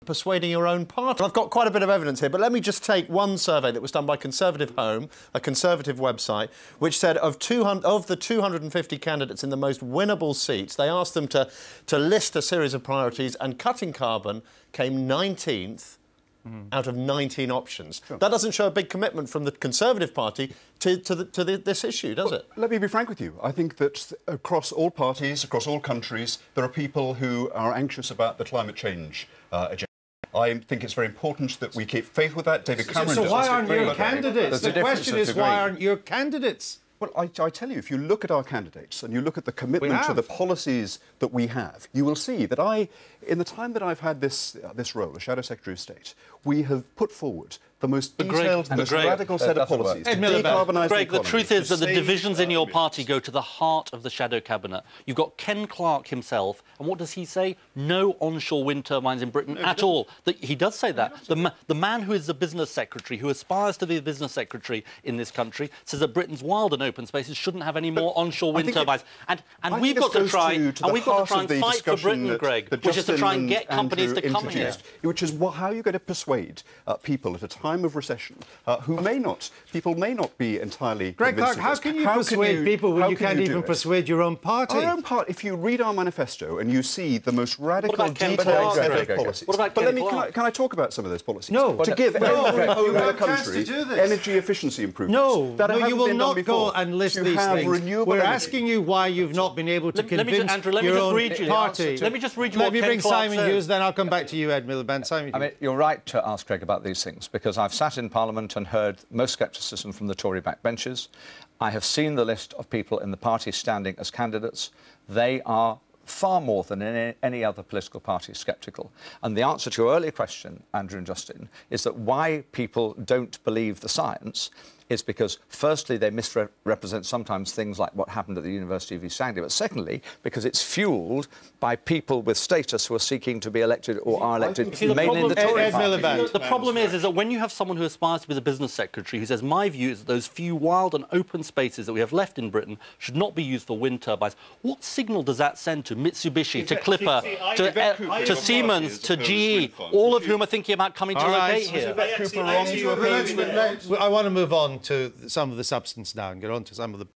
persuading your own party. I've got quite a bit of evidence here, but let me just take one survey that was done by Conservative Home, a Conservative website, which said of the 250 candidates in the most winnable seats, they asked them to list a series of priorities, and cutting carbon came 19th out of 19 options. Sure. That doesn't show a big commitment from the Conservative Party to this issue, does it? Let me be frank with you. I think that across all parties, across all countries, there are people who are anxious about the climate change agenda. I think it's very important that we keep faith with that. David Cameron So why aren't your candidates? The question is, why aren't your candidates? Well, I tell you, if you look at our candidates and you look at the commitment to the policies that we have, you will see that in the time that I've had this role as Shadow Secretary of State, we have put forward the most detailed, the most radical set of policies to decarbonise Greg, the economy. the truth is that the divisions in your party go to the heart of the shadow cabinet. You've got Ken Clarke himself, and what does he say? No onshore wind turbines in Britain at all. He does say that. The man who is the business secretary, who aspires to be the business secretary in this country, says that Britain's wild and open spaces shouldn't have any more onshore wind turbines. And we've got to try and fight for Britain, Greg, which is to try and get companies to come here. Which is how you're going to persuade people at a time of recession people may not be entirely Greg Clarke, how can you persuade people when you can't even persuade your own party? Our own party, if you read our manifesto and you see the most radical, detailed set of policies. What about Ken Clarke? Can I talk about some of those policies? No. To give every home in the country energy efficiency improvements. No, you will not go and list these things. We're asking you why you've not been able to convince your own party. Let me just read you what Ken Clarke said. Let me bring Simon Hughes, then I'll come back to you, Ed Miliband. Simon Hughes. I mean, you're right to ask Greg about these things, because I've sat in Parliament and heard most scepticism from the Tory backbenchers. I have seen the list of people in the party standing as candidates. They are far more than any other political party sceptical. And the answer to your earlier question, Andrew and Justin, is that why people don't believe the science is because, firstly, they misrepresent sometimes things like what happened at the University of East Anglia, but secondly, because it's fuelled by people with status who are seeking to be elected or are elected mainly in the Tory party. The problem is that when you have someone who aspires to be the business secretary who says, my view is that those few wild and open spaces that we have left in Britain should not be used for wind turbines, what signal does that send to Mitsubishi, to Clipper, to Siemens, to GE, all of whom are thinking about coming to locate here? I want to move on to some of the substance now and get on to some of the